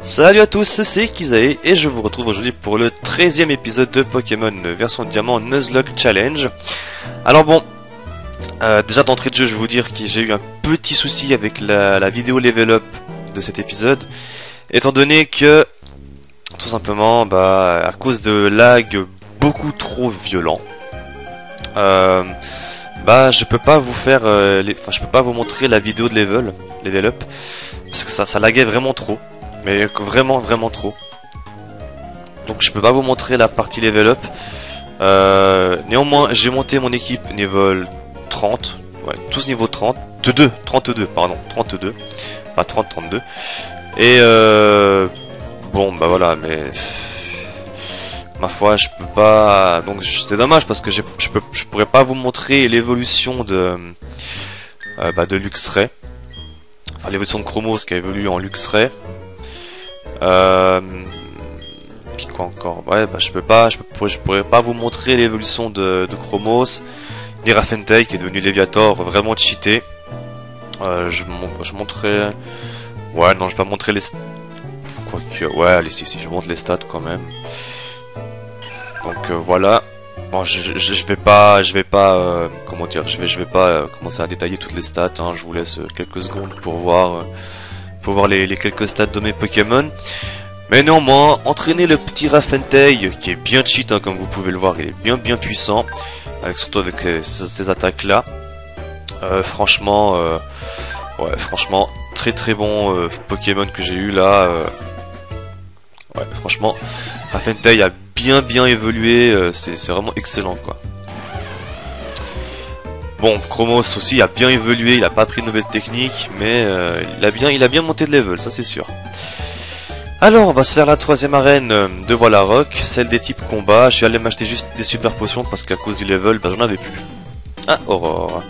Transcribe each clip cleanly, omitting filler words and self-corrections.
Salut à tous, c'est Kizae et je vous retrouve aujourd'hui pour le 13e épisode de Pokémon version Diamant Nuzlocke Challenge. Alors bon, déjà d'entrée de jeu je vais vous dire que j'ai eu un petit souci avec la vidéo level up de cet épisode, étant donné que tout simplement à cause de lag beaucoup trop violent, je peux pas vous faire je peux pas vous montrer la vidéo de level up parce que ça laguait vraiment trop. Mais vraiment trop. Donc je peux pas vous montrer la partie level up. Néanmoins j'ai monté mon équipe niveau 30. Ouais, tous niveau 30. 32 pardon. 32. Pas 30, 32. Et bon bah voilà, mais ma foi je peux pas. Donc c'est dommage parce que je pourrais pas vous montrer l'évolution de Luxray. Enfin l'évolution de Chromos qui a évolué en Luxray. Puis quoi encore? Ouais, je pourrais pas vous montrer l'évolution de Chromos, ni Rafentei qui est devenu Léviator vraiment cheaté. Je montrerai. Ouais, non, je vais pas montrer les. Quoique, ouais, allez, si, je montre les stats quand même. Donc voilà. Bon, je vais pas, comment dire, je vais pas commencer à détailler toutes les stats. Hein. Je vous laisse quelques secondes pour voir. Les quelques stats de mes Pokémon. Mais néanmoins, entraîner le petit Rafentei, qui est bien cheat, hein, comme vous pouvez le voir, il est bien puissant, surtout avec ces attaques là. Franchement, très bon Pokémon que j'ai eu là. Ouais, franchement, Rafentei a bien évolué, c'est vraiment excellent quoi. Bon, Chromos aussi a bien évolué, il a pas pris de nouvelles techniques, mais il a bien monté de level, ça c'est sûr. Alors, on va se faire la troisième arène de Voilarock, celle des types combat. Je suis allé m'acheter juste des super potions parce qu'à cause du level, j'en avais plus. Ah, Aurore.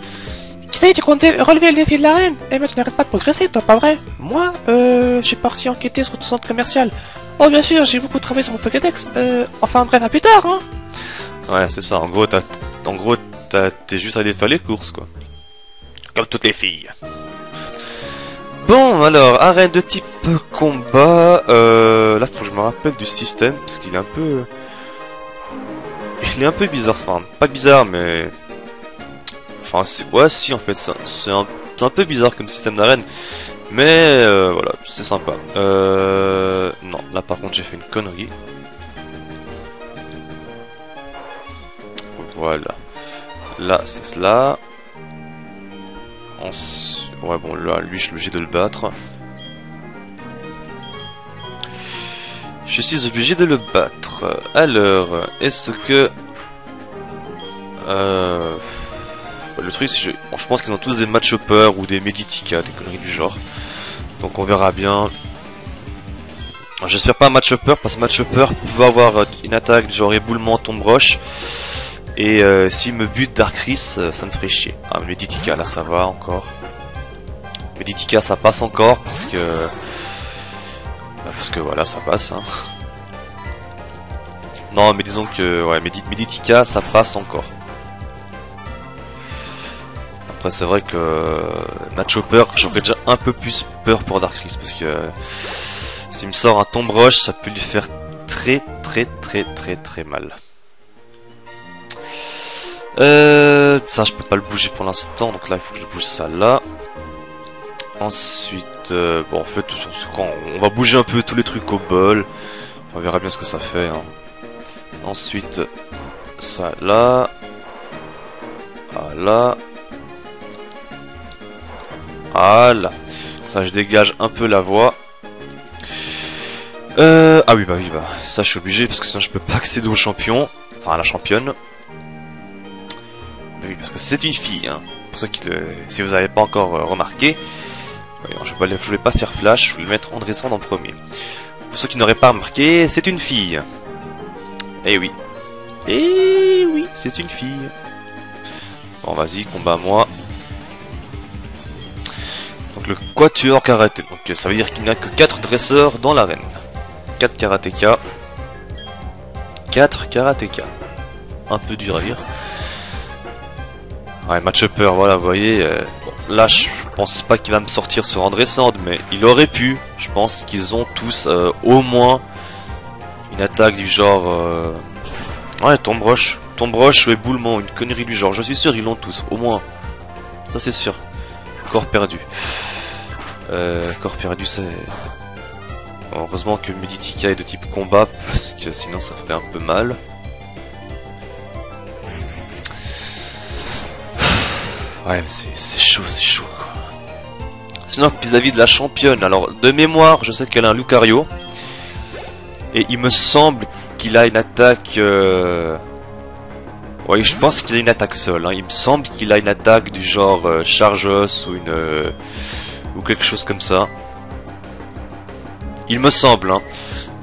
Qui ça y est, tu comptais relever le défi de l'arène? Eh mais tu n'arrêtes pas de progresser, toi, pas vrai? Moi, je suis parti enquêter sur ton centre commercial. Oh bien sûr, j'ai beaucoup travaillé sur mon Pokédex. Enfin bref, à plus tard, hein. Ouais, c'est ça, en gros, t'es juste allé faire les courses, quoi. Comme toutes les filles. Bon, alors, arène de type combat. Là, faut que je me rappelle du système, parce qu'il est un peu... Il est un peu bizarre, enfin, pas bizarre, mais... Enfin, ouais, si, en fait, c'est un peu bizarre comme système d'arène. Mais, voilà, c'est sympa. Non, là, par contre, j'ai fait une connerie. Voilà. Là, c'est cela. Ouais, bon, là, lui, je suis obligé de le battre. Je suis obligé de le battre. Alors, est-ce que... Le truc, c'est que je pense qu'ils ont tous des match-uppers ou des Meditika, des conneries du genre. Donc, on verra bien. J'espère pas un match-upper, parce que match-upper peut avoir une attaque genre éboulement, tombe-roche. Et s'il me bute Darkris, ça me ferait chier. Ah, Meditika, là ça va encore. Meditika, ça passe encore parce que voilà, ça passe. Hein. Non, mais disons que ouais, Meditika, ça passe encore. Après, c'est vrai que Matchhopper, j'aurais déjà un peu plus peur pour Darkris parce que s'il me sort un tombe roche, ça peut lui faire très mal. Ça je peux pas le bouger pour l'instant, donc là il faut que je bouge ça là. Ensuite, bon en fait on va bouger un peu tous les trucs au bol. On verra bien ce que ça fait. Hein. Ensuite, ça là. Voilà. Voilà. Ça je dégage un peu la voie. Ah oui ça je suis obligé parce que sinon je peux pas accéder au champion. Enfin à la championne. Oui, parce que c'est une fille, hein. Pour ceux qui si vous n'avez pas encore remarqué, je voulais pas faire flash, je voulais le mettre en descendre en premier. Pour ceux qui n'auraient pas remarqué, c'est une fille. Eh oui. Eh oui, c'est une fille. Bon, vas-y, combat moi. Donc le quatuor karaté. Donc ça veut dire qu'il n'y a que 4 dresseurs dans l'arène. 4 karatéka. 4 karatéka. Un peu dur à lire. Ouais, match-upper, voilà, vous voyez. Bon, là, pense pas qu'il va me sortir sur Andresand, mais il aurait pu. Je pense qu'ils ont tous au moins une attaque du genre... Ouais, Tomb Rush ou éboulement, une connerie du genre. Je suis sûr ils l'ont tous, au moins. Ça c'est sûr. Corps perdu. Corps perdu c'est... Heureusement que Meditica est de type combat, parce que sinon ça ferait un peu mal. Ouais, mais c'est chaud quoi. Sinon, vis-à-vis de la championne, alors de mémoire, je sais qu'elle a un Lucario. Et il me semble qu'il a une attaque... Oui, je pense qu'il a une attaque seule. Hein. Il me semble qu'il a une attaque du genre Chargeos ou une... ou quelque chose comme ça. Il me semble. Hein.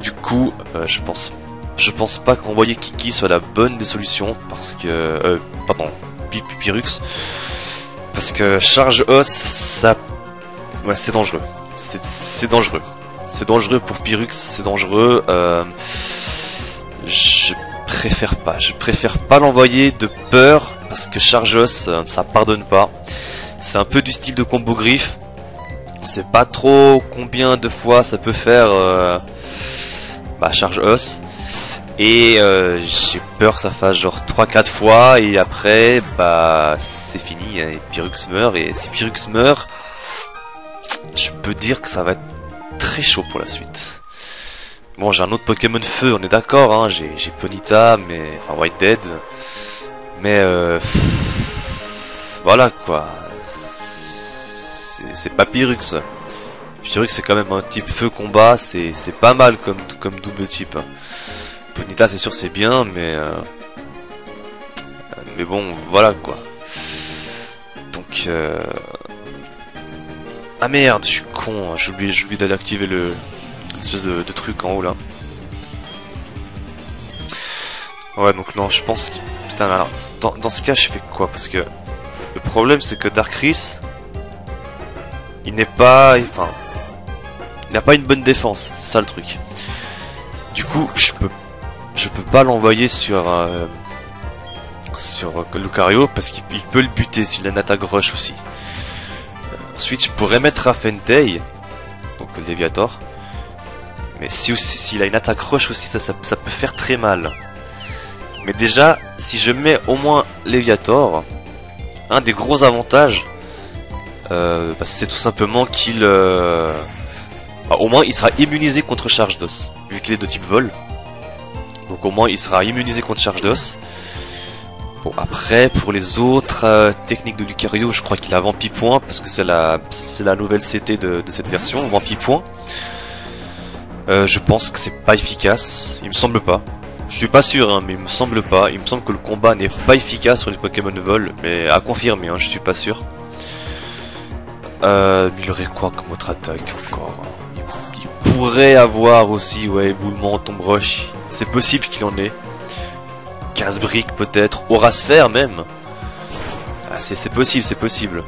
Du coup, je pense pas qu'envoyer Kiki soit la bonne des solutions. Parce que... pardon, Pyrrhux. Parce que Charge Os, ça... Ouais, c'est dangereux. C'est dangereux. C'est dangereux pour Pyrrhux, c'est dangereux. Je préfère pas l'envoyer de peur. Parce que Charge Os, ça pardonne pas. C'est un peu du style de combo griffe. On sait pas trop combien de fois ça peut faire Charge Os. Et j'ai peur que ça fasse genre 3-4 fois et après c'est fini et Pyrrhux meurt. Et si Pyrrhux meurt, je peux dire que ça va être très chaud pour la suite. Bon, j'ai un autre Pokémon feu, on est d'accord, hein, j'ai Ponyta, enfin White Dead, mais voilà quoi. C'est pas Pyrrhux. Pyrrhux c'est quand même un type feu combat, c'est pas mal comme double type. Ponyta c'est sûr c'est bien, mais bon voilà quoi. Donc ah merde, je suis con, j'ai oublié d'aller activer l'espèce de truc en haut là. Ouais, donc non, je pense que... Putain, alors, dans ce cas je fais quoi? Parce que le problème c'est que Darkris, il n'est pas... Enfin, il n'a pas une bonne défense, c'est ça le truc. Du coup, je peux pas l'envoyer sur Lucario parce qu'il peut le buter s'il a une attaque rush aussi. Ensuite, je pourrais mettre Rafentei, donc le Léviator. Mais s'il a une attaque rush aussi, ça peut faire très mal. Mais déjà, si je mets au moins Léviator, un des gros avantages, c'est tout simplement qu'il... au moins, il sera immunisé contre Charge d'os, vu qu'il est de type vol. Donc au moins il sera immunisé contre Charge d'os. Bon, après pour les autres techniques de Lucario, je crois qu'il a Vampipoint parce que c'est la nouvelle CT de cette version, Vampipoint. Je pense que c'est pas efficace, il me semble pas. Je suis pas sûr hein, mais il me semble pas. Il me semble que le combat n'est pas efficace sur les Pokémon vol, mais à confirmer, hein, je suis pas sûr. Il aurait quoi comme autre attaque encore? Il pourrait avoir aussi, ouais, éboulement, Tomb Rush. C'est possible qu'il en ait. Casse-brique peut-être, Aurasphère même. Ah, c'est possible.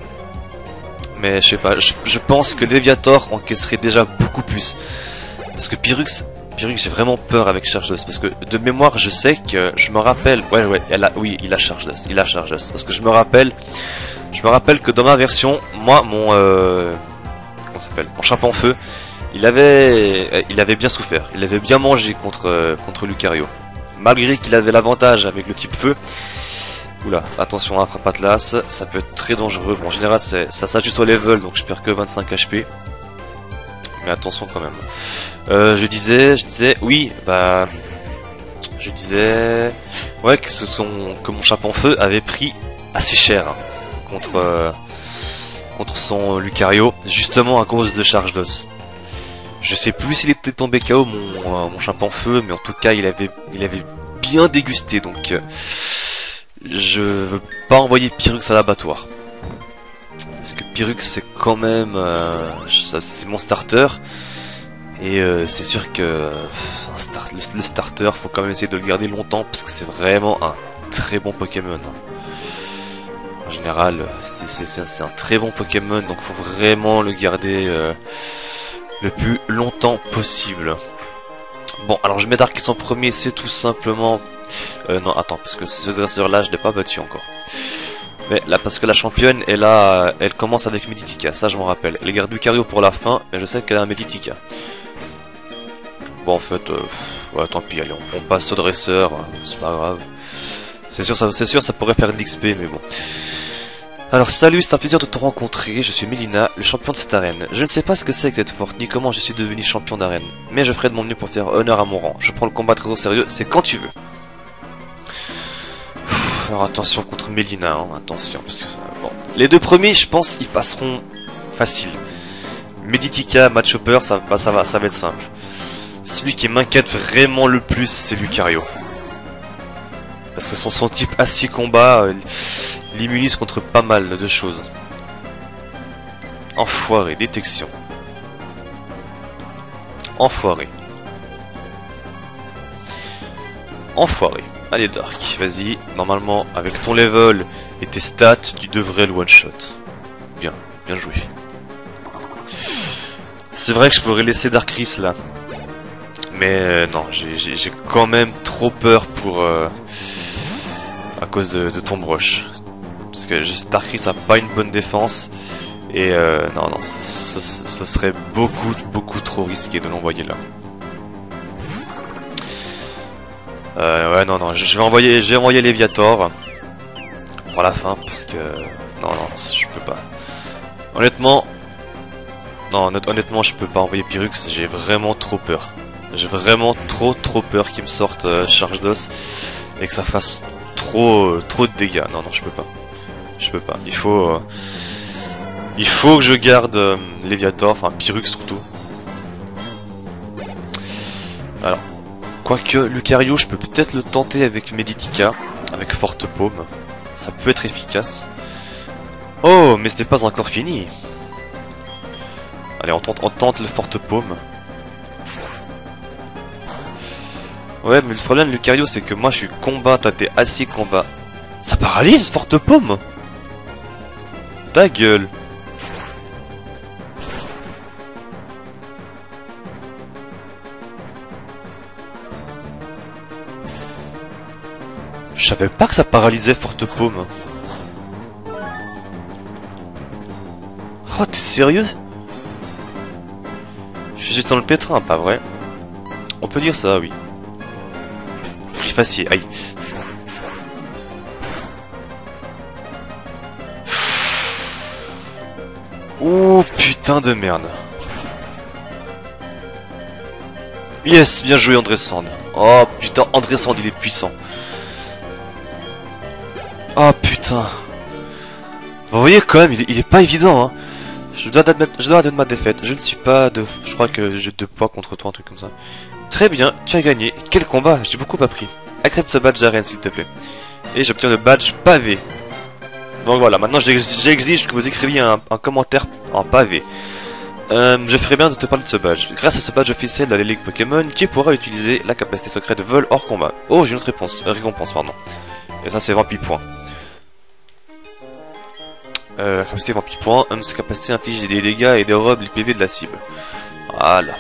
Mais je sais pas, je pense que Léviator encaisserait déjà beaucoup plus. Parce que Pyrrhux, j'ai vraiment peur avec Charge d'os. Parce que de mémoire, je sais que, je me rappelle, oui, il a Charge d'os. Parce que je me rappelle que dans ma version, moi, mon Chapin Feu, il avait bien souffert. Il avait bien mangé contre Lucario. Malgré qu'il avait l'avantage avec le type feu. Oula, attention à Frappe Atlas, ça peut être très dangereux. Bon, en général, ça s'ajuste au level, donc je perds que 25 HP. Mais attention quand même. Je disais, oui, je disais, ouais, que mon Chapin Feu avait pris assez cher hein, contre son Lucario, justement à cause de Charge d'os. Je sais plus s'il était tombé KO mon Chapin Feu, mais en tout cas il avait bien dégusté, donc je veux pas envoyer Pyrrhux à l'abattoir. Parce que Pyrrhux c'est quand même c'est mon starter. Et c'est sûr que le starter faut quand même essayer de le garder longtemps parce que c'est vraiment un très bon Pokémon. En général c'est un très bon Pokémon, donc faut vraiment le garder le plus longtemps possible. Bon, alors je mets Darkis en premier, c'est tout simplement... non, attends, parce que ce dresseur là je l'ai pas battu encore. Mais là, parce que la championne, elle commence avec Meditica, ça je m'en rappelle. Elle garde Lucario pour la fin, mais je sais qu'elle a un Meditica. Bon, en fait, ouais, tant pis, allez, on passe au dresseur, c'est pas grave. C'est sûr, ça pourrait faire de l'XP, mais bon. Alors, salut, c'est un plaisir de te rencontrer, je suis Melina, le champion de cette arène. Je ne sais pas ce que c'est que cette forte, ni comment je suis devenu champion d'arène. Mais je ferai de mon mieux pour faire honneur à mon rang. Je prends le combat très au sérieux, c'est quand tu veux. Alors attention contre Melina, hein, attention, parce que bon. Les deux premiers, je pense, ils passeront facile. Meditica, Match Hopper, ça va être simple. Celui qui m'inquiète vraiment le plus, c'est Lucario. Parce que son type acier combat l'immunise contre pas mal de choses. Enfoiré, détection. Enfoiré. Enfoiré. Allez Dark, vas-y. Normalement, avec ton level et tes stats, tu devrais le one-shot. Bien, bien joué. C'est vrai que je pourrais laisser Darkris là. Mais non, j'ai quand même trop peur pour... à cause de Tomb Rush. Parce que Darkris a pas une bonne défense. Et non, ce serait beaucoup trop risqué de l'envoyer là. Ouais, non, je vais envoyer Léviator pour la fin parce que non, je peux pas. Honnêtement, honnêtement, je peux pas envoyer Pyrrhux. J'ai vraiment trop peur. J'ai vraiment trop peur qu'il me sorte charge d'os et que ça fasse trop de dégâts. Non, je peux pas. Je peux pas. Il faut que je garde Léviator, enfin Pyrrhux surtout. Alors. Quoique, Lucario, je peux peut-être le tenter avec Meditica, avec Forte Paume. Ça peut être efficace. Oh, mais ce n'est pas encore fini. Allez, on tente le Forte Paume. Ouais, mais le problème de Lucario, c'est que moi je suis combat, toi t'es acier combat. Ça paralyse, Forte Paume. Ta gueule. Je savais pas que ça paralysait Forte Paume. Oh, t'es sérieux? Je suis juste dans le pétrin, pas vrai? On peut dire ça, oui. Facier, aïe. Oh, putain de merde. Yes, bien joué André Sand. Oh putain, André Sand, il est puissant. Oh putain. Vous voyez quand même, il est pas évident, hein. Je dois admettre ma défaite. Je ne suis pas de... Je crois que j'ai 2 poids contre toi, un truc comme ça. Très bien, tu as gagné. Quel combat, j'ai beaucoup appris. Accepte ce badge d'arène, s'il te plaît. Et j'obtiens le badge pavé. Donc voilà, maintenant j'exige que vous écriviez un commentaire en pavé. Je ferais bien de te parler de ce badge. Grâce à ce badge officiel de la Ligue Pokémon, tu pourras utiliser la capacité secrète de vol hors combat. Oh, j'ai une autre récompense, pardon. Et ça, c'est 20 points. Capacité 20 points. Cette capacité inflige des dégâts et dérobe les PV de la cible. Voilà.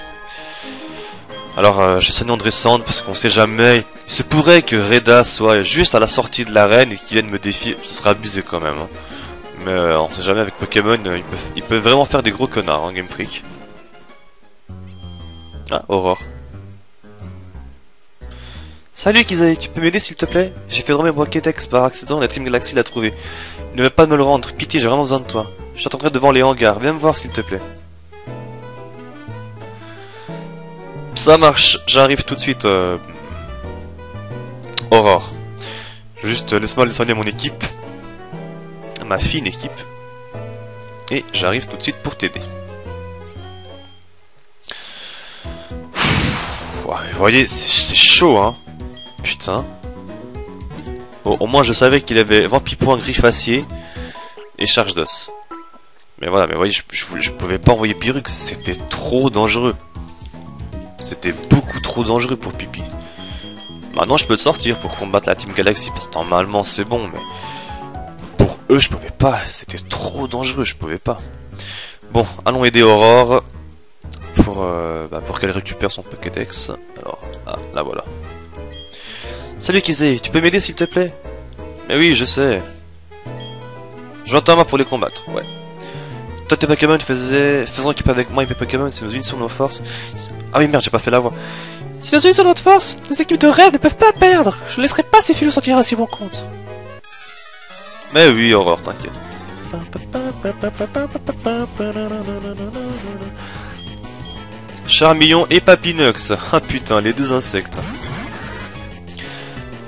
Alors, j'ai sonné André Sand parce qu'on sait jamais. Il se pourrait que Reda soit juste à la sortie de l'arène et qu'il vienne me défier. Ce serait abusé quand même. Hein. Mais on sait jamais avec Pokémon, ils peuvent vraiment faire des gros connards en Game Freak. Ah, Aurore. Salut Kizae, tu peux m'aider s'il te plaît? J'ai fait dormir Pokédex par accident, la Team Galaxy l'a trouvé. Ne veux pas me le rendre, pitié, j'ai vraiment besoin de toi. Je t'attendrai devant les hangars, viens me voir s'il te plaît. Ça marche, j'arrive tout de suite, Aurore. Juste laisse-moi soigner mon équipe. Ma fine équipe. Et j'arrive tout de suite pour t'aider. Vous voyez, c'est chaud, hein. Putain. Bon, au moins je savais qu'il avait 20 points griffe acier et charge d'os. Mais voilà, mais vous voyez, je pouvais pas envoyer Pyrrhux, c'était trop dangereux. C'était beaucoup trop dangereux pour Pipi. Maintenant je peux le sortir pour combattre la Team Galaxy, parce que normalement c'est bon, mais... Pour eux je pouvais pas, c'était trop dangereux, je pouvais pas. Bon, allons aider Aurore pour qu'elle récupère son Pokédex. Alors, ah, là voilà. Salut Kizé, tu peux m'aider s'il te plaît? Mais oui, je sais. J'entends moi pour les combattre, ouais. Toi tes Pokémon faisant équipe avec moi et mes Pokémon, si nous unissons nos forces... Ah oui merde, j'ai pas fait la voix. Si nous unissons notre force, nos équipes de rêve ne peuvent pas perdre. Je ne laisserai pas ces filous sortir à si bon compte. Mais oui, Aurore, t'inquiète. Charmillon et Papinox. Ah putain, les deux insectes.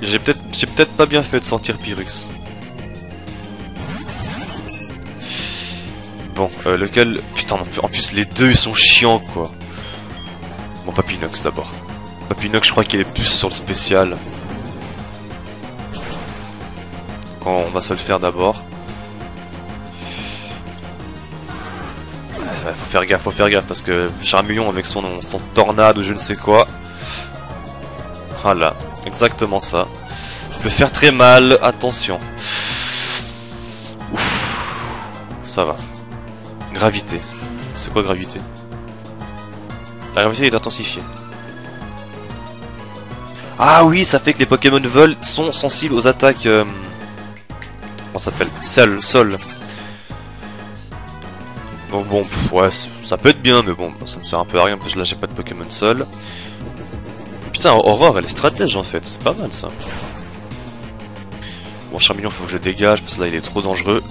J'ai peut-être pas bien fait de sortir Pyrrhus. Bon, lequel... Putain, en plus les deux ils sont chiants quoi. Bon, Papinox d'abord. Papinox, je crois qu'il est plus sur le spécial. On va se le faire d'abord. Faut faire gaffe parce que Charmillon avec son tornade ou je ne sais quoi. Voilà, exactement ça. Je peux faire très mal, attention. Ouf. Ça va. Gravité. C'est quoi gravité? La gravité est intensifiée. Ah oui, ça fait que les Pokémon vol sont sensibles aux attaques... comment ça s'appelle? Sol. Donc bon, ouais, ça peut être bien, mais bon, ça me sert un peu à rien, parce que là j'ai pas de Pokémon sol. Putain, Aurore, elle est stratège en fait, c'est pas mal ça. Bon, Charmillon, faut que je dégage, parce que là il est trop dangereux.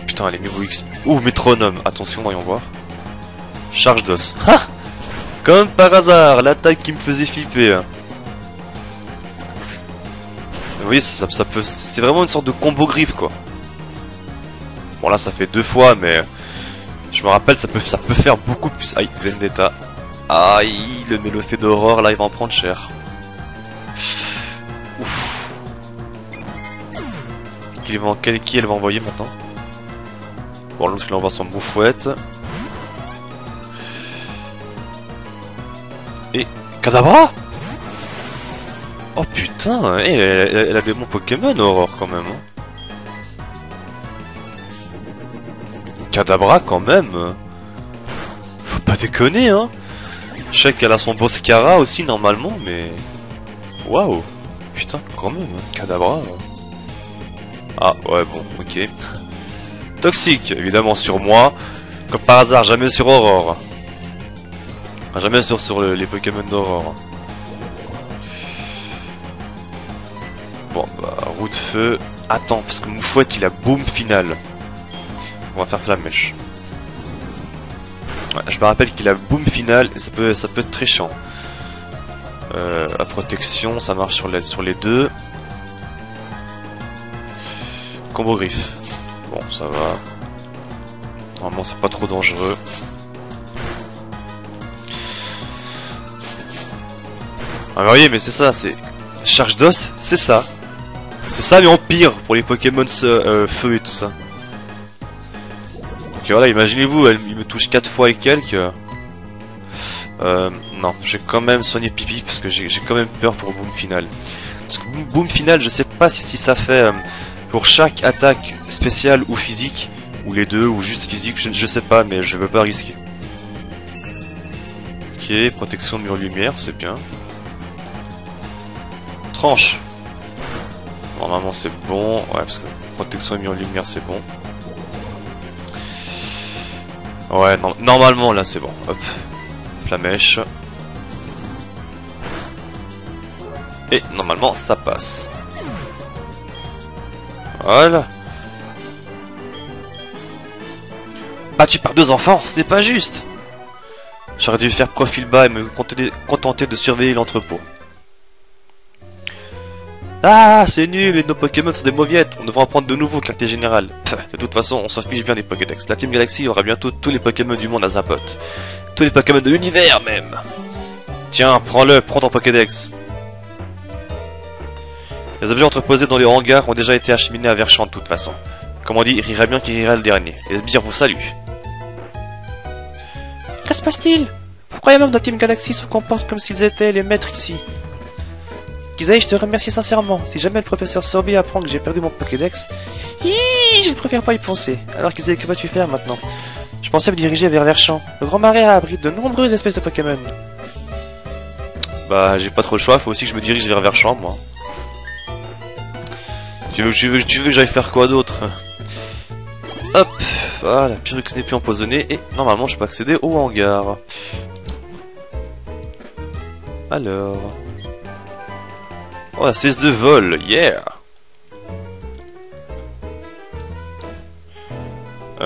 Putain, elle est niveau X. Ouh, métronome, attention, voyons voir. Charge d'os. Ha! Comme par hasard, l'attaque qui me faisait flipper. Vous voyez, ça peut... C'est vraiment une sorte de combo griffe, quoi. Bon, là, ça fait 2 fois, mais... Je me rappelle, ça peut faire beaucoup plus... Aïe, Vendetta. Aïe, le mélophée d'Aurore, là, il va en prendre cher. Ouf. Qui elle va envoyer, maintenant? Bon, l'autre, il envoie son moufouette. Et... Kadabra! Oh putain, elle a des bons Pokémon, Aurore, quand même. Hein. Kadabra, quand même. Faut pas déconner, hein. Je sais qu'elle a son Boscara aussi, normalement, mais... Waouh. Putain, quand même, hein. Kadabra. Ah, ouais, bon, ok. Toxique, évidemment, sur moi. Comme par hasard, jamais sur Aurore. Jamais sur les Pokémon d'Aurore. Bon, bah, roue de feu. Attends, parce que Moufouette, il a boom final. On va faire Flamèche. Ouais, je me rappelle qu'il a boom final et ça peut être très chiant. La protection, ça marche sur les deux. Combo griffe. Bon, ça va. Normalement, c'est pas trop dangereux. Ah, vous voyez, mais c'est ça, c'est... Charge d'os, c'est ça. C'est ça, mais en pire pour les Pokémon feu et tout ça. Donc voilà, imaginez-vous, il me touche 4 fois et quelques. Non, j'ai quand même soigné Pipi parce que j'ai quand même peur pour Boom Final. Parce que Boom Final, je sais pas si ça fait pour chaque attaque spéciale ou physique, ou les deux, ou juste physique, je sais pas, mais je veux pas risquer. Ok, protection de mur lumière, c'est bien. Tranche. Normalement c'est bon, ouais, parce que protection et mur lumière c'est bon. Ouais, normalement là c'est bon. Hop, Flamèche. Et normalement ça passe. Voilà. Battu par 2 enfants, ce n'est pas juste. J'aurais dû faire profil bas et me contenter de surveiller l'entrepôt. Ah, c'est nul et nos Pokémon sont des mauviettes. On devrait en prendre de nouveaux, quartier général. Pff, de toute façon, on s'en fiche bien des Pokédex. La Team Galaxy aura bientôt tous les Pokémon du monde à Zapot. Tous les Pokémon de l'univers même. Tiens, prends ton Pokédex. Les objets entreposés dans les hangars ont déjà été acheminés à Verchamp de toute façon. Comme on dit, il rira bien qui rira le dernier. Les sbires vous saluent. Que se passe-t-il? Pourquoi les membres de la Team Galaxy se comportent comme s'ils étaient les maîtres ici? Kizaï, je te remercie sincèrement. Si jamais le professeur Sorbi apprend que j'ai perdu mon Pokédex, je ne préfère pas y penser. Alors Kizaï, que vas-tu faire maintenant? Je pensais me diriger vers Verchamp. Le Grand Marais abrite de nombreuses espèces de Pokémon. Bah j'ai pas trop le choix, faut aussi que je me dirige vers Verschamp moi. Tu veux que j'aille faire quoi d'autre? Hop, voilà, Pyrrhux n'est plus empoisonné et normalement je peux accéder au hangar. Alors... Oh la cesse de vol, yeah.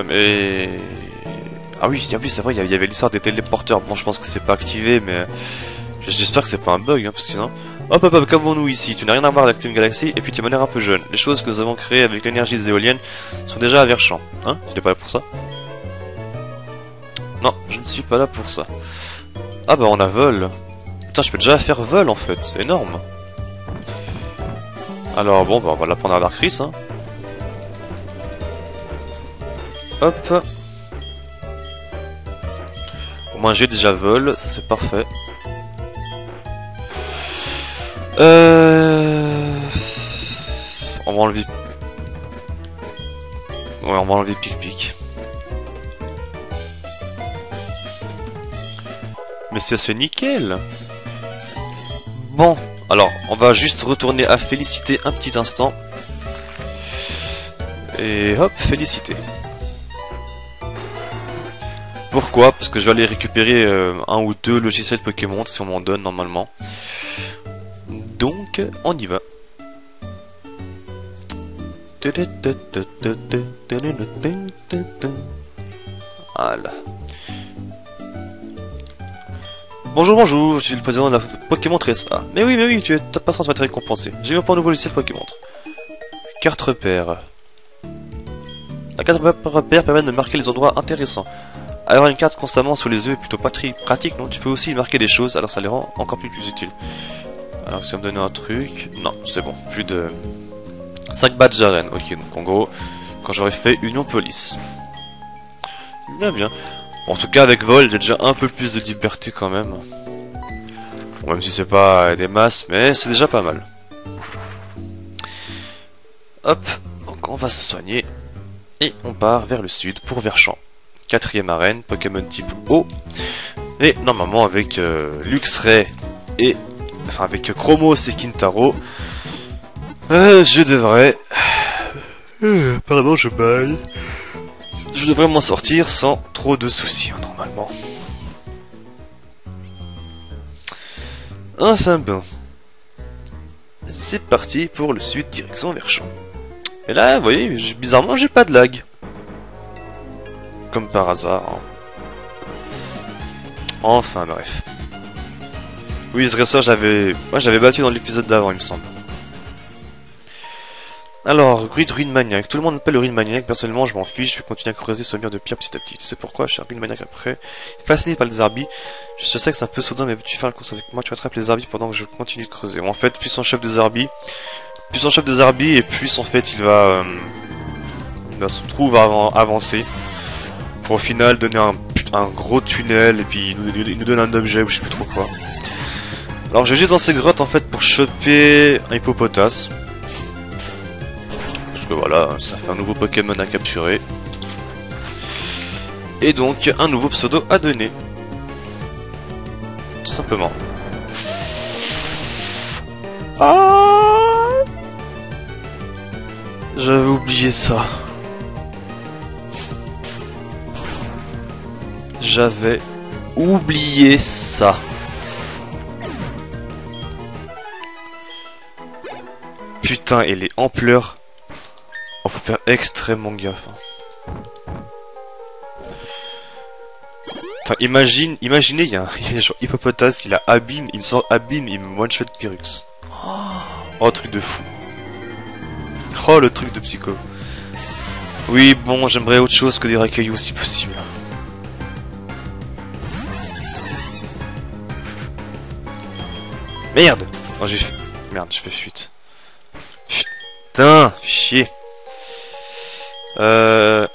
Mais... Ah oui, c'est vrai, il y avait l'histoire des téléporteurs. Bon, je pense que c'est pas activé, mais... J'espère que c'est pas un bug, hein, parce que sinon... Hop, calmons-nous ici. Tu n'as rien à voir avec Team Galaxy, et puis tu m'as l'air un peu jeune. Les choses que nous avons créées avec l'énergie des éoliennes sont déjà à Verschamp. Hein? Tu n'es pas là pour ça? Non, je ne suis pas là pour ça. Ah bah on a vol. Putain, je peux déjà faire vol, en fait. C'est énorme. Alors bon, bah on va l'apprendre à Darkris, hein. Hop. Au moins j'ai déjà vol, ça c'est parfait. On va enlever... Ouais, on va enlever Pic-Pic. Mais c'est nickel. Bon, alors, on va juste retourner à Félicité un petit instant. Et hop, Félicité. Pourquoi? Parce que je vais aller récupérer un ou deux logiciels Pokémon si on m'en donne normalement. Donc, on y va. Voilà. Bonjour, je suis le président de la Pokémon SA. Mais oui, ta patience va être récompensée. J'ai eu un nouveau logiciel Pokémon. Carte repère. La carte repère permet de marquer les endroits intéressants. Avoir une carte constamment sous les yeux est plutôt pas très pratique, non? Tu peux aussi marquer des choses, alors ça les rend encore plus utiles. Alors si on me donne un truc... Non, c'est bon, plus de... 5 badges d'arène, ok, donc en gros, quand j'aurai fait Union Police. Bien. Bon, en tout cas, avec vol, j'ai déjà un peu plus de liberté quand même. Bon, même si c'est pas des masses, mais c'est déjà pas mal. Hop, donc on va se soigner. Et on part vers le sud pour Verschamp. 4ème arène, Pokémon type eau. Et normalement avec Luxray et... Enfin avec Chromos et Kintaro, je devrais... pardon, je baille. Je devrais m'en sortir sans trop de soucis, hein, normalement. Enfin bon. C'est parti pour le sud, direction Verschamp. Et là, vous voyez, bizarrement, j'ai pas de lag. Comme par hasard. Hein. Enfin, bref. Oui, ce ressort, j'avais battu dans l'épisode d'avant, il me semble. Alors, Grid Ruine Maniac. Tout le monde m'appelle le Ruine Maniac. Personnellement, je m'en fiche. Je vais continuer à creuser ce mur de pierre petit à petit. Tu sais pourquoi? Je suis un Ruine Maniac après. Fasciné par les Zarbis. Je sais que c'est un peu soudain, mais veux-tu faire la course avec moi? Tu attrapes les Zarbis pendant que je continue de creuser. Bon, en fait, plus son chef de Zarbis, et plus en fait, il va se trouver à avancer. Pour au final donner un gros tunnel. Et puis, il nous donne un objet ou je sais plus trop quoi. Alors, je vais juste dans ces grottes en fait pour choper un hippopotas. Parce que voilà, ça fait un nouveau Pokémon à capturer. Et donc un nouveau pseudo à donner. Tout simplement. Ah, j'avais oublié ça. J'avais oublié ça. Putain, et les ampleurs. Oh, faut faire extrêmement gaffe. Enfin, imaginez, il y a genre Hippopotas, il a Abîme, il me sort Abîme, il me one-shot Pyrrhux. Oh, truc de fou. Oh, le truc de psycho. Oui, bon, j'aimerais autre chose que des Racailloux si possible. Merde! Oh, j'ai fait... Merde, je fais fuite. Putain, chier. Ouais,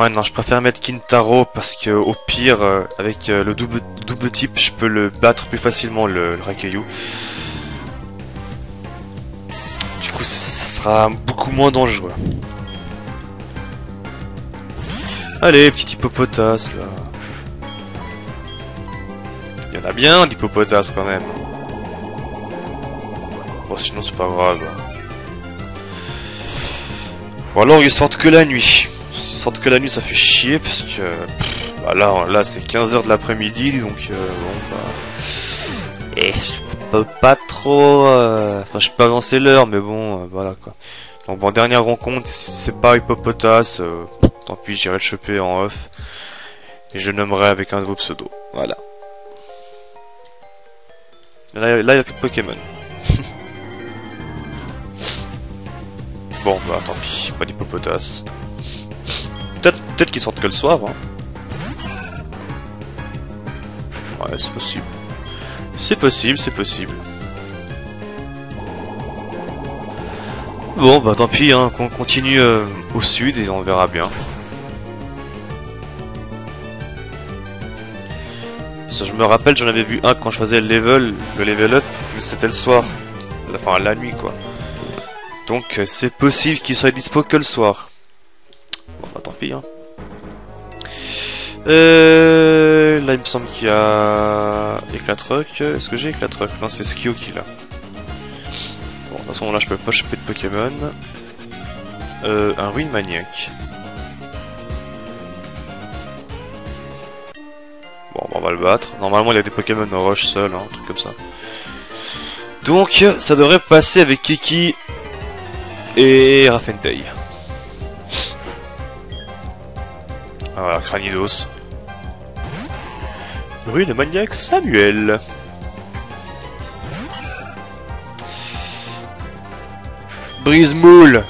non, je préfère mettre Kintaro parce que au pire, avec le double type, je peux le battre plus facilement, le Racaillou. Du coup, ça sera beaucoup moins dangereux. Allez, petit hippopotas, là. Il y en a bien d'hippopotas quand même. Bon, sinon c'est pas grave. Ou alors ils sortent que la nuit. S'ils sortent que la nuit, ça fait chier parce que bah là c'est 15h de l'après-midi, donc bon bah et je peux pas trop enfin je peux avancer l'heure, mais bon voilà quoi. Donc bon, dernière rencontre, si c'est pas hippopotas, tant pis, j'irai le choper en off et je nommerai avec un de vos pseudos. Voilà. Là il y a plus de Pokémon. Bon bah tant pis, pas d'hippopotas. Peut-être qu'ils sortent que le soir, hein. Ouais, c'est possible. C'est possible, c'est possible. Bon, bah tant pis, hein, qu'on continue au sud et on verra bien. Parce que je me rappelle, j'en avais vu un quand je faisais le level up, mais c'était le soir. Enfin, la nuit, quoi. Donc, c'est possible qu'il soit dispo que le soir. Bon, bah tant pis, hein. Là, il me semble qu'il y a Éclatruck. Est-ce que j'ai Éclatruck? Non, c'est Skio qui l'a. Bon, de toute façon, là, je peux pas choper de Pokémon. Un Ruin Maniac. Bon, on va le battre. Normalement, il y a des Pokémon en rush seul, hein, un truc comme ça. Donc, ça devrait passer avec Kiki et Raffentei. Voilà, Cranidos. Ruine Maniac Samuel. Brise moule.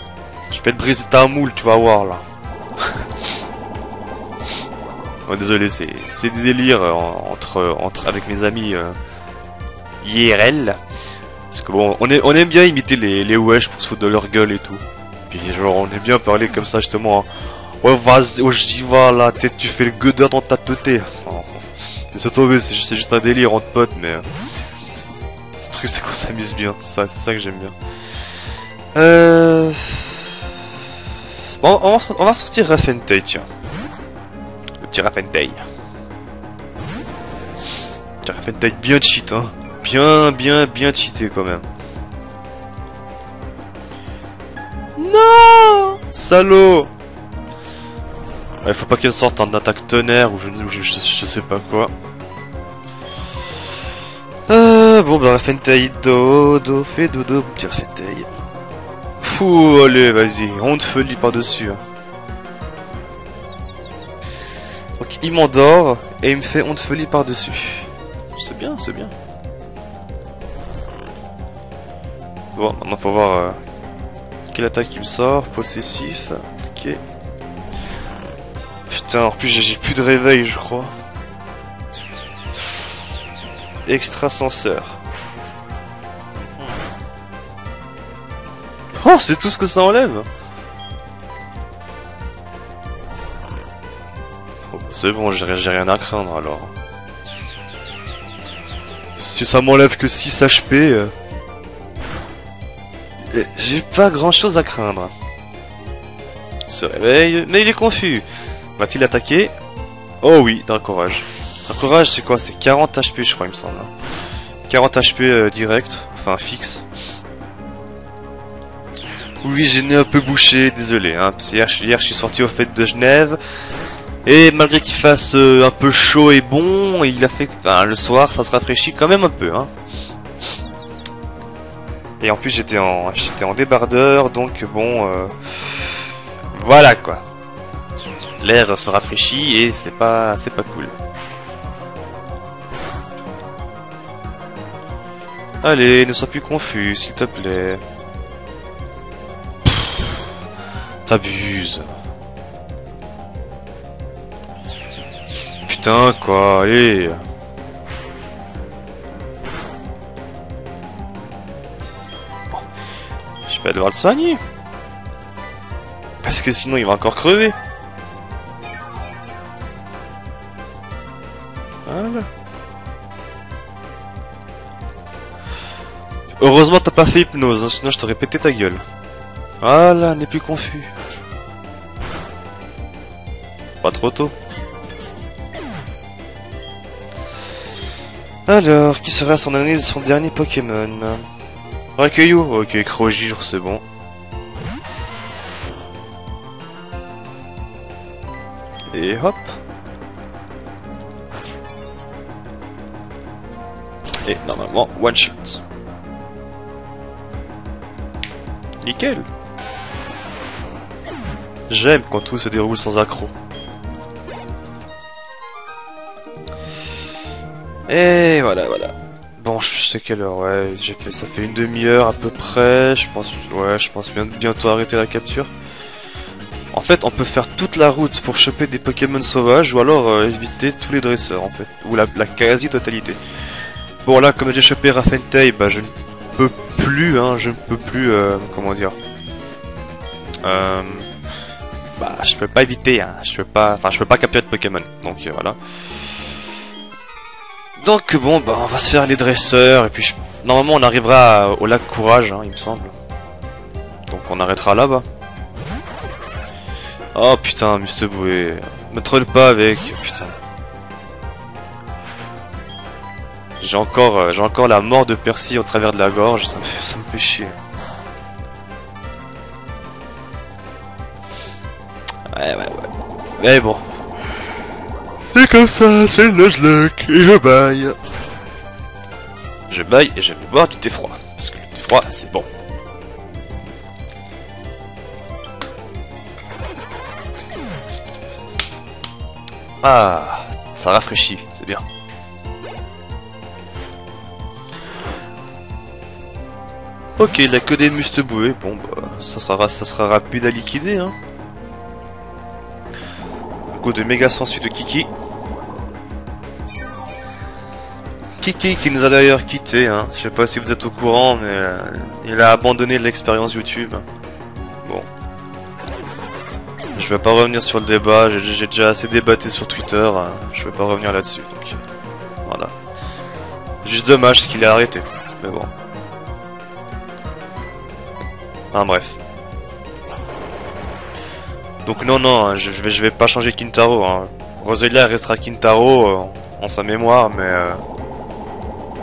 Je vais te briser ta moule, tu vas voir là. Oh, désolé, c'est des délires avec mes amis IRL. Parce que bon, on aime bien imiter les wesh pour se foutre de leur gueule et tout. Puis genre, on aime bien parler comme ça justement. Ouais, vas-y, oh, j'y vais là, tu fais le gueudeur dans ta teuté. C'est tombé, c'est juste un délire entre potes, mais le truc c'est qu'on s'amuse bien, c'est ça que j'aime bien. Bon, on va sortir Raffentei, tiens. Le petit Raffentei. Le petit Raffentei bien cheat, hein. Bien cheaté quand même. Non, salaud. Il faut pas qu'elle sorte en attaque tonnerre ou je sais pas quoi. Bon bah Raffentei, fais dodo, mon petit Raffentei. Fou, allez, vas-y, on te folie par-dessus. Hein. Donc il m'endort et il me fait on te folie par-dessus. C'est bien, c'est bien. Bon, maintenant faut voir quelle attaque il me sort. Possessif, ok. Putain, en plus j'ai plus de réveil, je crois. Extrasenseur. Oh, c'est tout ce que ça enlève. Oh, c'est bon, j'ai rien à craindre alors. Si ça m'enlève que 6 HP, j'ai pas grand chose à craindre. Il se réveille, mais il est confus. Va-t-il attaquer? Oh oui, d'un courage. Un courage, c'est quoi? C'est 40 HP, je crois, il me semble. 40 HP direct, enfin fixe. Oui, j'ai né un peu bouché, désolé. Hein, parce que hier, je suis sorti au fête de Genève. Et malgré qu'il fasse un peu chaud et bon, il a fait... Enfin, le soir, ça se rafraîchit quand même un peu. Hein. Et en plus, j'étais en débardeur, donc bon... voilà, quoi. L'air se rafraîchit et c'est pas cool. Allez, ne sois plus confus, s'il te plaît. T'abuses. Putain, quoi, allez. Bon. Je vais devoir le soigner. Parce que sinon, il va encore crever. Voilà. Heureusement t'as pas fait hypnose, hein, sinon je t'aurais pété ta gueule. Voilà, n'est plus confus. Pas trop tôt. Alors, qui sera son dernier Pokémon? Raikyu? Ok, Crogir, c'est bon. Et hop. Et normalement, one shot. Nickel. J'aime quand tout se déroule sans accroc. Et voilà. Bon, je sais quelle heure, ouais, ça fait une demi-heure à peu près, je pense bientôt arrêter la capture. En fait, on peut faire toute la route pour choper des Pokémon sauvages, ou alors éviter tous les dresseurs, en fait, ou la quasi-totalité. Bon, là, comme j'ai chopé Raffentei, bah je ne peux plus, comment dire... bah, je peux pas éviter, hein, je peux pas capturer de Pokémon, donc voilà. Donc bon, bah on va se faire les dresseurs, et puis normalement on arrivera au lac Courage, hein, il me semble. Donc on arrêtera là-bas. Oh putain, Mr. Boué, me troll pas avec, putain. J'ai encore la mort de Percy au travers de la gorge, ça me fait chier. Ouais. Mais bon. C'est comme ça, c'est le Nuzlocke, et je baille. Je baille et je vais boire du thé froid. Parce que le thé froid, c'est bon. Ah, ça rafraîchit, c'est bien. Ok, il a que des mustes bouées. Bon, bah, ça sera rapide à liquider, hein. Go de méga sensu de Kiki. Kiki qui nous a d'ailleurs quitté, hein. Je sais pas si vous êtes au courant, mais il a abandonné l'expérience YouTube. Bon. Je vais pas revenir sur le débat, j'ai déjà assez débatté sur Twitter, hein. Je vais pas revenir là-dessus, donc voilà. Juste dommage ce qu'il a arrêté, mais bon. Enfin bref. Donc non, hein, je vais pas changer Kintaro, hein. Roselia restera Kintaro en sa mémoire, mais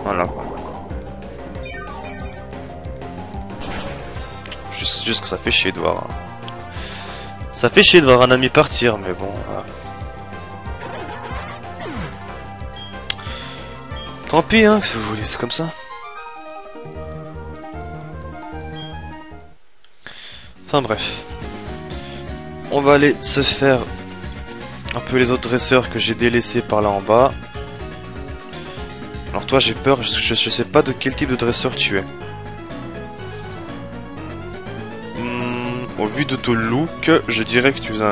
voilà. Juste que ça fait chier de voir. Hein. Ça fait chier de voir un ami partir, mais bon. Tant pis, hein, que si vous voulez, c'est comme ça. Enfin bref. On va aller se faire un peu les autres dresseurs que j'ai délaissés par là en bas. Alors toi j'ai peur, je sais pas de quel type de dresseur tu es. Au vu de ton look, je dirais que tu es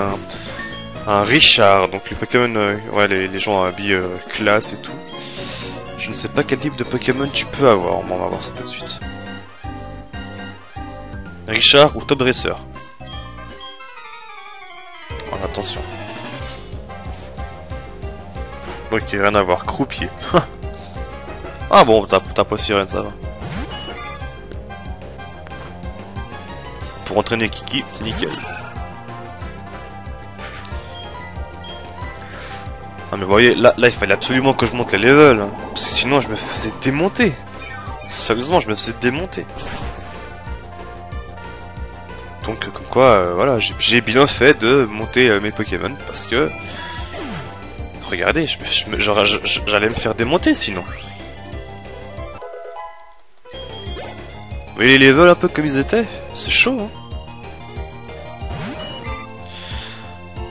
un Richard, donc les Pokémon, ouais les gens habillés classe et tout. Je ne sais pas quel type de Pokémon tu peux avoir, on va voir ça tout de suite. Richard ou Top Dresser. Oh, attention. Ok, rien à voir, croupier. Ah bon, t'as pas sirène, ça va. Pour entraîner Kiki, c'est nickel. Ah mais vous voyez, là il fallait absolument que je monte les levels, hein, parce que sinon je me faisais démonter. Sérieusement, je me faisais démonter. Donc comme quoi, voilà, j'ai bien fait de monter mes Pokémon, parce que... Regardez, j'allais me faire démonter sinon. Vous voyez les levels un peu comme ils étaient? C'est chaud, hein.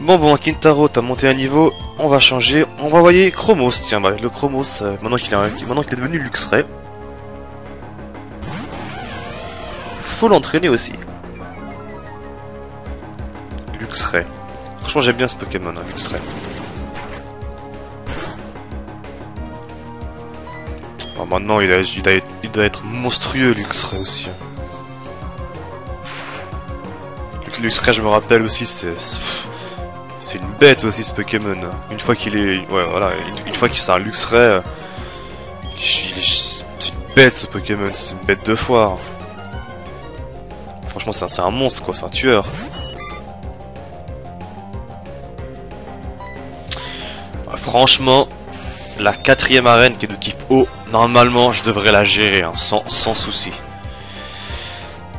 Bon, Kintaro, t'as monté un niveau, on va changer, on va envoyer Chromos, tiens, bah, le Chromos, maintenant qu'il est devenu Luxray. Faut l'entraîner aussi. Luxray. Franchement, j'aime bien ce Pokémon, hein, Luxray. Bon, maintenant, il doit être monstrueux, Luxray aussi. Hein. Luxray, je me rappelle aussi, c'est une bête aussi ce Pokémon. Une fois qu'il est, ouais voilà, une fois qu'il c'est un Luxray, c'est une bête ce Pokémon, c'est une bête de foire. Franchement c'est un monstre quoi, c'est un tueur. Ouais, franchement, la 4e arène qui est de type eau, normalement je devrais la gérer hein, sans souci.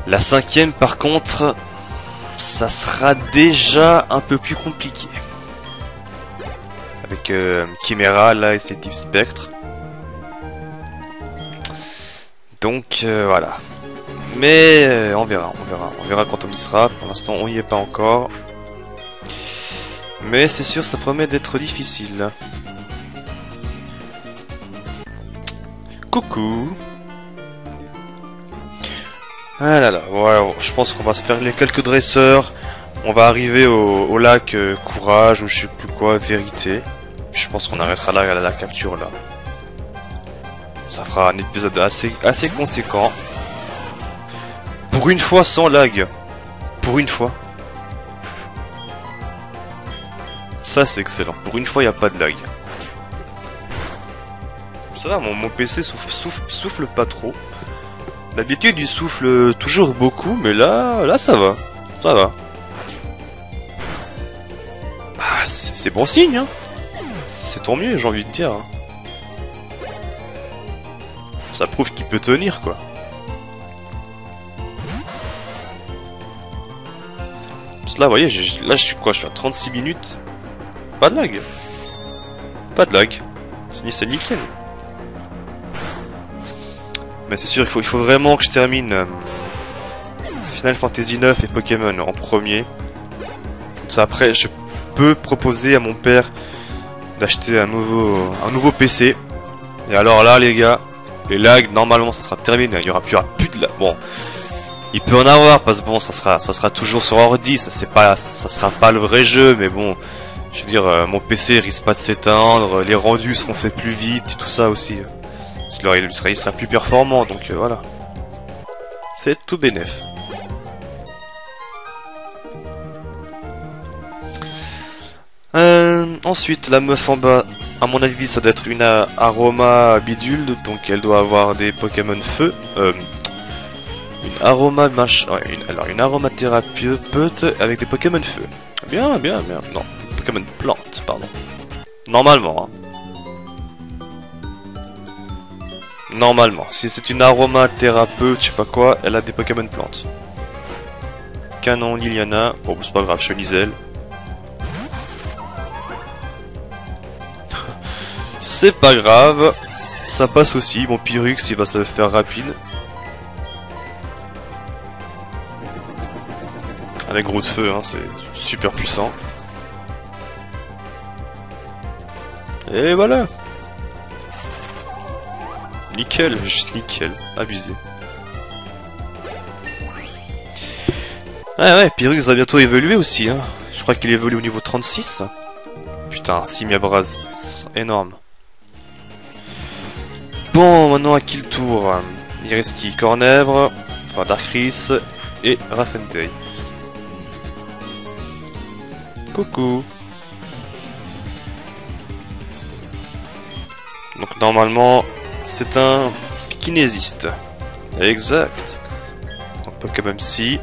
La 5e par contre, ça sera déjà un peu plus compliqué. Avec Chimera là et ses types spectres. Donc voilà. Mais on verra quand on y sera. Pour l'instant on y est pas encore. Mais c'est sûr ça promet d'être difficile. Coucou. Ah là là, ouais, je pense qu'on va se faire les quelques dresseurs. On va arriver au lac Courage ou je sais plus quoi, Vérité. Je pense qu'on arrêtera là la capture là. Ça fera un épisode assez conséquent. Pour une fois sans lag. Pour une fois. Ça c'est excellent. Pour une fois il n'y a pas de lag. Ça va, mon PC souffle pas trop. D'habitude il souffle toujours beaucoup, mais là ça va. Ça va. Bah, c'est bon signe, hein. C'est tant mieux, j'ai envie de dire. Ça prouve qu'il peut tenir, quoi. Là, vous voyez, là je suis quoi? Je suis à 36 minutes. Pas de lag. Pas de lag. C'est nickel. Mais c'est sûr, il faut vraiment que je termine Final Fantasy 9 et Pokémon en premier. Comme ça, après, je peux proposer à mon père d'acheter un nouveau PC. Et alors là, les gars, les lags, normalement, ça sera terminé. Il y aura plus de lag. Bon, il peut en avoir parce que bon, ça sera toujours sur ordi. Ça sera pas le vrai jeu, mais bon, je veux dire, mon PC risque pas de s'éteindre. Les rendus seront faits plus vite et tout ça aussi. Il sera plus performant, donc voilà. C'est tout bénef. Ensuite, la meuf en bas, à mon avis, ça doit être une aroma bidule, donc elle doit avoir des Pokémon feu. Une aroma ouais, alors une aromathérapeute avec des Pokémon feu. Bien. Non, Pokémon plante, pardon. Normalement, hein. Normalement, si c'est une aromathérapeute, je sais pas quoi, elle a des Pokémon plantes. Canon, Liliana, bon c'est pas grave, Chenizel. C'est pas grave, ça passe aussi, mon Pyrrhux il va se faire rapide. Avec gros de feu, hein, c'est super puissant. Et voilà. Nickel, juste nickel, abusé. Ah ouais, Pyrrhux va bientôt évoluer aussi, hein. Je crois qu'il évolue au niveau 36. Putain, Simiabras, c'est énorme. Bon, maintenant à qui le tour? Il reste qui? Cornèvre, enfin Darkris et Raffenteuil. Coucou. Donc normalement, c'est un kinésiste. Exact. Donc Pokémon Psy.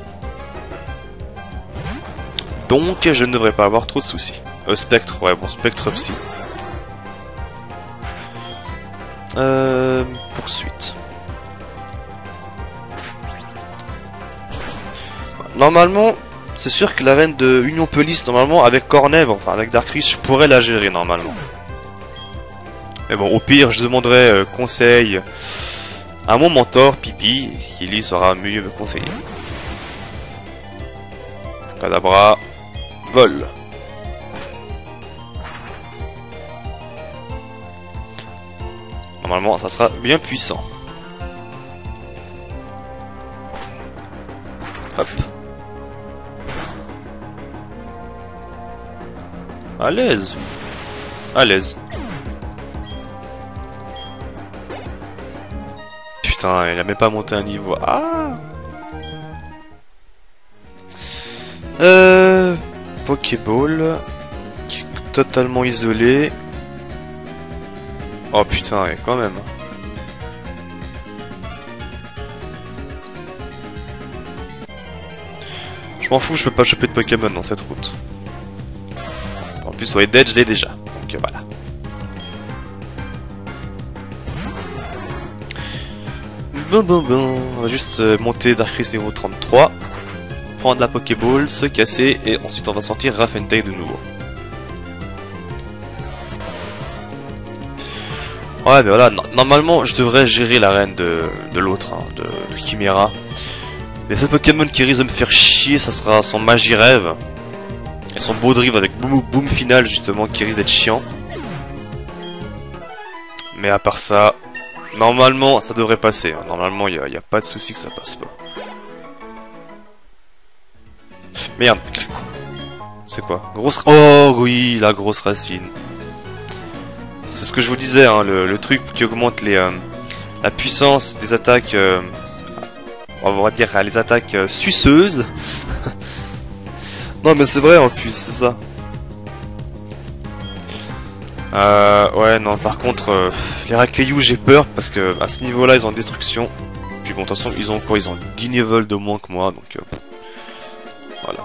Donc je ne devrais pas avoir trop de soucis. Spectre, ouais bon, Spectre Psy. Poursuite. Normalement, c'est sûr que l'arène de Union Police, normalement, avec Cornèvre, enfin avec Darkris, je pourrais la gérer normalement. Mais bon, au pire, je demanderai conseil à mon mentor, Pipi, qui lui saura mieux me conseiller. Kadabra, vol. Normalement, ça sera bien puissant. Hop. À l'aise. À l'aise. Putain, il a même pas monté un niveau. Ah. Pokéball. Totalement isolé. Oh putain, ouais, quand même. Je m'en fous, je peux pas choper de Pokémon dans cette route. En plus, ouais, Dead, je l'ai déjà. Donc voilà. Bon. On va juste monter Darkris niveau 33. Prendre la Pokéball, se casser, et ensuite on va sortir Raffentei de nouveau. Ouais, mais voilà, normalement je devrais gérer l'arène de l'autre, hein, de Chimera. Les seuls Pokémon qui risquent de me faire chier, ça sera son Magirève et son Baudrive avec Boom Final, justement, qui risque d'être chiant. Mais à part ça, normalement ça devrait passer. Hein. Normalement, il n'y a pas de souci que ça passe pas. Merde, c'est quoi? Grosse... Oh oui, la grosse racine. C'est ce que je vous disais, hein, le truc qui augmente la puissance des attaques, on va dire les attaques suceuses. Non mais c'est vrai en plus, c'est ça. Ouais non, par contre, les Racaillou j'ai peur parce que à ce niveau là ils ont destruction. Puis bon, de toute façon ils ont quoi? Ils ont 10 levels de moins que moi, donc voilà.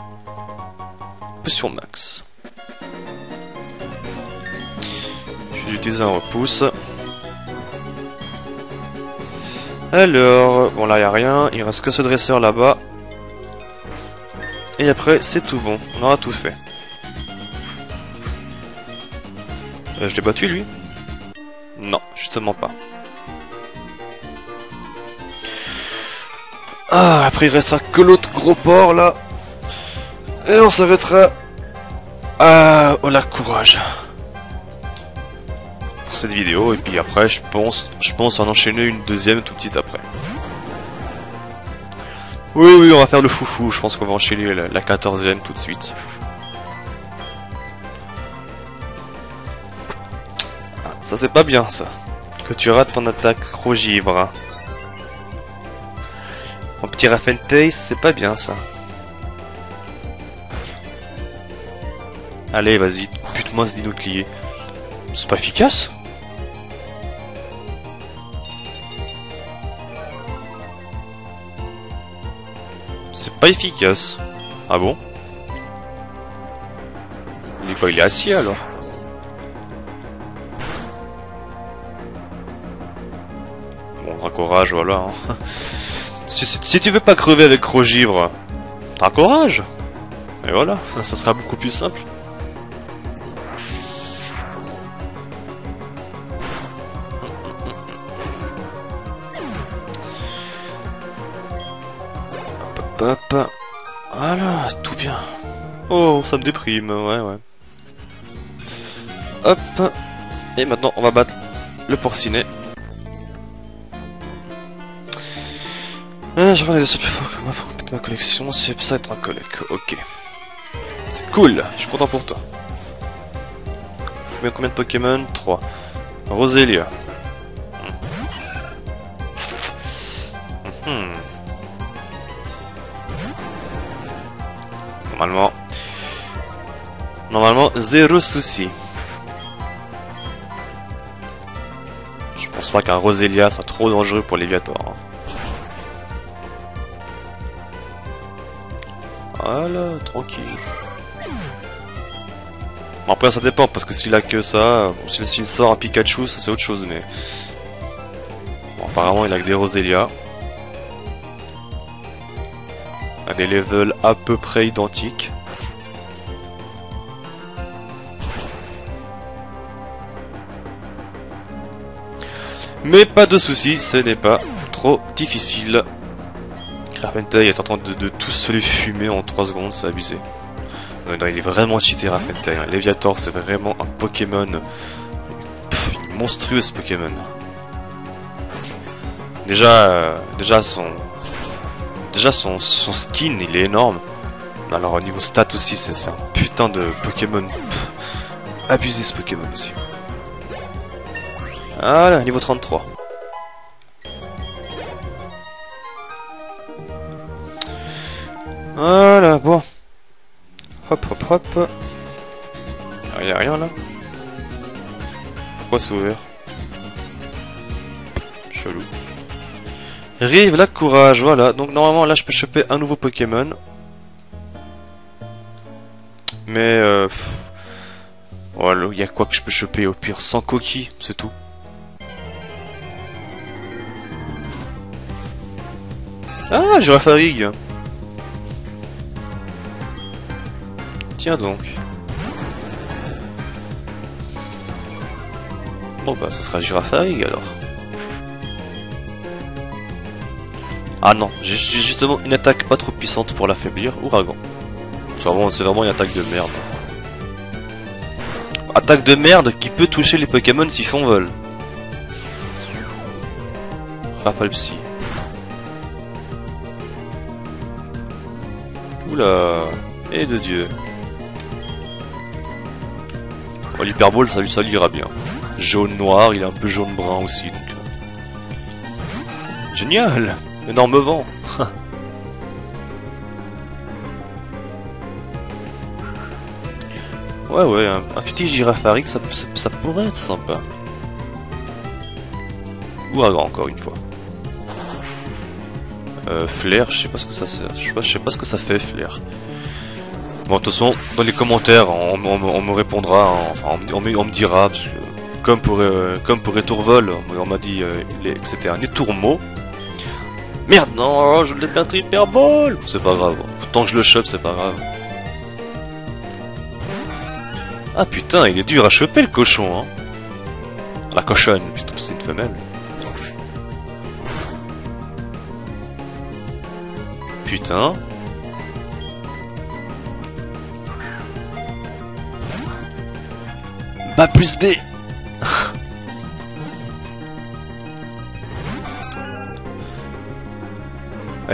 Potion max. Je vais utiliser un repousse. Alors, bon là y a rien, il reste que ce dresseur là-bas. Et après c'est tout bon, on aura tout fait. Je l'ai battu lui? Non, justement pas. Ah, après il restera que l'autre gros porc là. Et on s'arrêtera à Lac-Courage pour cette vidéo. Et puis après je pense en enchaîner une deuxième tout de suite après. Oui, on va faire le foufou. Je pense qu'on va enchaîner la 14e tout de suite. Ah, ça c'est pas bien ça. Que tu rates ton attaque Crogivre. Mon petit Raffentei, ça c'est pas bien ça. Allez, vas-y, bute-moi ce dinoclier. C'est pas efficace? C'est pas efficace. Ah bon? Il est quoi? Il est assis alors? Bon, Dracorage, voilà. Hein. Si tu veux pas crever avec Crogivre, Dracorage! Et voilà, ça sera beaucoup plus simple. Hop, voilà, tout bien. Oh, ça me déprime, ouais. Hop, et maintenant on va battre le porcinet. Je reviens de ce plus fort que moi pour compléter ma collection, c'est ça être un collègue, ok. C'est cool, je suis content pour toi. Combien de Pokémon? 3. Rosélia. Normalement, zéro souci. Je pense pas qu'un Rosélia soit trop dangereux pour Léviator. Hein. Voilà, tranquille. Bon, après ça dépend, parce que s'il a que ça, bon, s'il sort un Pikachu, ça c'est autre chose, mais... Bon, apparemment il a que des Rosélia. À des levels à peu près identiques. Mais pas de soucis, ce n'est pas trop difficile. Raffentei est en train de tous se les fumer en 3 secondes, c'est abusé. Non, il est vraiment cheaté Raffentei. Léviator, c'est vraiment un Pokémon monstrueux ce Pokémon. Déjà son skin, il est énorme. Alors au niveau stat aussi, c'est un putain de Pokémon. Abusé ce Pokémon aussi. Voilà, niveau 33. Voilà, bon. Hop. Il y a rien là. Pourquoi c'est ouvert? Chelou. Rive Lac-Courage, voilà. Donc normalement là je peux choper un nouveau Pokémon. Mais voilà, il y a quoi que je peux choper au pire? 100 coquilles, c'est tout. Ah, Girafarig. Tiens donc. Bon bah, ce sera Girafarig alors. Ah non, j'ai justement une attaque pas trop puissante pour l'affaiblir. Ouragan. C'est vraiment une attaque de merde. Attaque de merde qui peut toucher les Pokémon s'ils font vol. Rafale Psy. Oula. Et de Dieu. Bon, l'hyperbole ça lui ira bien. Jaune noir, il est un peu jaune brun aussi donc. Génial. Énorme vent. Ouais, un petit Girafarig, ça pourrait être sympa. Ouragan encore une fois. Flair, je sais pas ce que ça sert. Je sais pas ce que ça fait, Flair. Bon, de toute façon, dans les commentaires, on me répondra, hein, enfin, on me dira, parce que, comme pour Retourvol, on m'a dit que c'était un étourmeau. Merde, non, je l'ai perdu hyperbole. C'est pas grave, tant que je le chope, c'est pas grave. Ah putain, il est dur à choper le cochon, hein. La cochonne, plutôt, c'est une femelle. Putain. Bah plus B.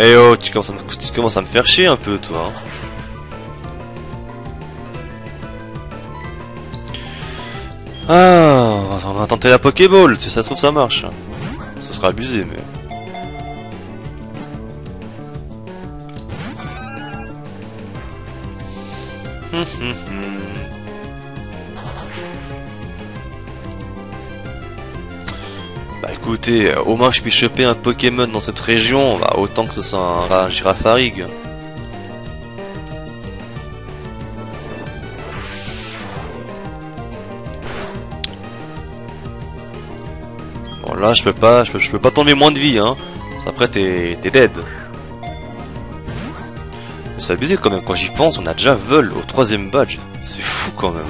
Eh oh, tu commences à me faire chier un peu, toi. Hein. Ah, on va tenter la Pokéball, si ça se trouve ça marche. Ça sera abusé, mais... Bah écoutez, au moins que je puisse choper un Pokémon dans cette région, bah, autant que ce soit un Girafarig. Bon là je peux pas tomber moins de vie hein. Après t'es dead. Mais c'est abusé quand même, quand j'y pense on a déjà vol au 3ème badge. C'est fou quand même.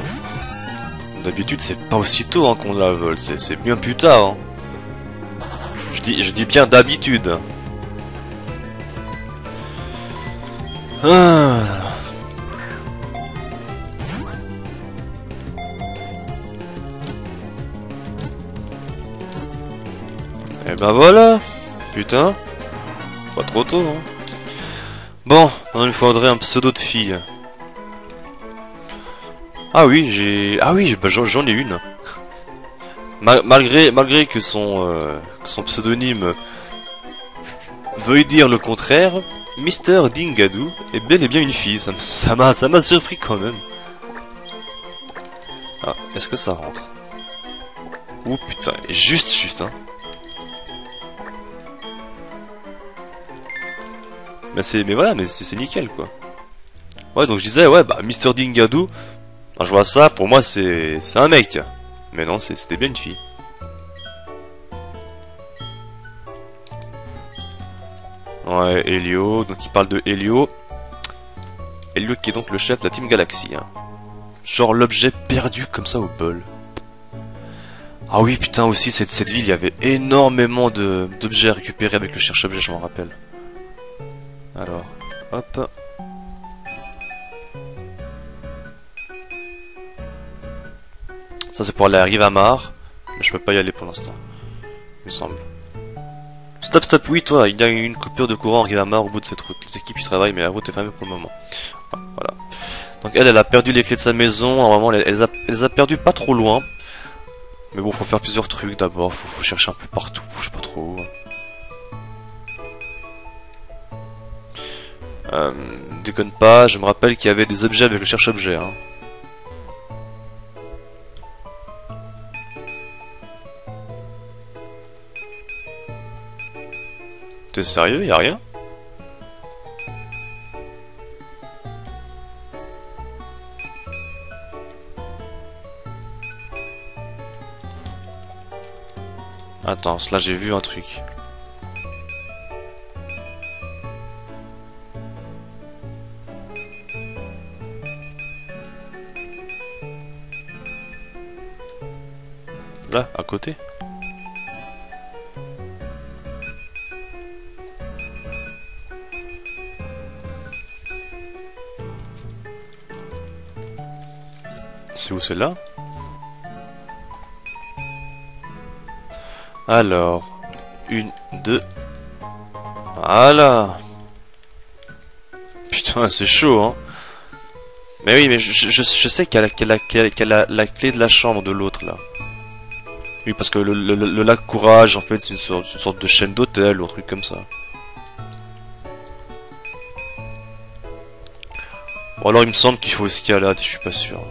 D'habitude c'est pas aussitôt hein, qu'on la vol, c'est bien plus tard hein. Je dis bien d'habitude. Ah. Et ben voilà. Putain. Pas trop tôt hein. Bon, il me faudrait un pseudo de fille. Ah oui, j'en ai une. Malgré que son pseudonyme veuille dire le contraire, Mister Dingadoo est bel et bien une fille. Ça m'a surpris quand même. Ah, est-ce que ça rentre? Oh putain, juste hein. Mais voilà, mais c'est nickel quoi. Ouais, donc je disais ouais bah Mister Dingadoo. Quand je vois ça, pour moi c'est un mec. Mais non, c'était bien une fille. Ouais, Helio, donc il parle de Helio. Helio qui est donc le chef de la Team Galaxy. Hein. Genre l'objet perdu comme ça au bol. Ah oui, putain, aussi, cette ville, il y avait énormément d'objets à récupérer avec le cherche-objet, je m'en rappelle. Alors, hop. Ça c'est pour aller à Rivamar, mais je peux pas y aller pour l'instant, il me semble. Stop, oui toi, il y a une coupure de courant à Rivamar au bout de cette route. Les équipes y travaillent mais la route est fermée pour le moment. Voilà. Donc elle a perdu les clés de sa maison, normalement elle les a perdues pas trop loin. Mais bon, faut faire plusieurs trucs d'abord, faut chercher un peu partout, je sais pas trop où. Déconne pas, je me rappelle qu'il y avait des objets avec le cherche-objet. Hein. T'es sérieux, y'a rien? Attends, là j'ai vu un truc. Là, à côté. C'est où celle-là? Alors, 1, 2. Voilà. Putain, c'est chaud, hein. Mais oui, mais je sais qu'elle a la clé de la chambre de l'autre, là. Oui, parce que le lac Courage, en fait, c'est une sorte de chaîne d'hôtel ou un truc comme ça. Bon, alors il me semble qu'il faut escalade, je suis pas sûr.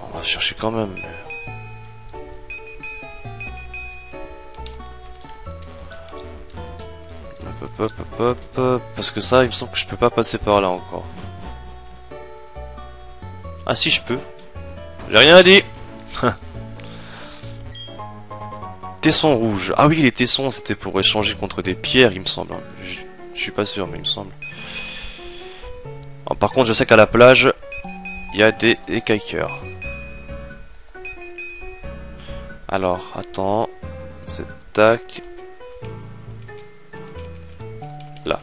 On va chercher quand même, mais... Hop, parce que ça, il me semble que je peux pas passer par là encore. Ah si, je peux. J'ai rien dit. Tesson rouge. Ah oui, les tessons, c'était pour échanger contre des pierres, il me semble. Je suis pas sûr, mais il me semble. Alors, par contre, je sais qu'à la plage, il y a des écailleurs. Alors, attends. C'est tac. Là.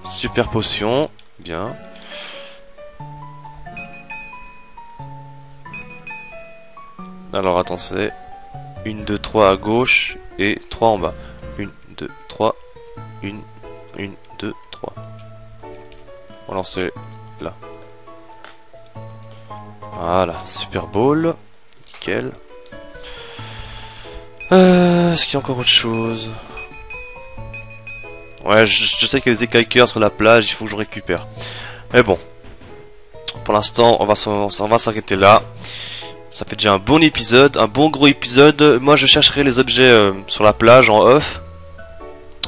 Super potion. Bien. Alors, attends, c'est 1, 2, 3 à gauche et 3 en bas. 1, 2, 3. 1, 2, 3. Alors, c'est là. Voilà. Super Bowl. Nickel. Est-ce qu'il y a encore autre chose? Ouais, je sais qu'il y a des écailleurs sur la plage, il faut que je récupère. Mais bon. Pour l'instant, on va s'arrêter là. Ça fait déjà un bon épisode, un bon gros épisode. Moi, je chercherai les objets sur la plage en off.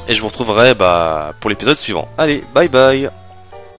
Et je vous retrouverai pour l'épisode suivant. Allez, bye bye.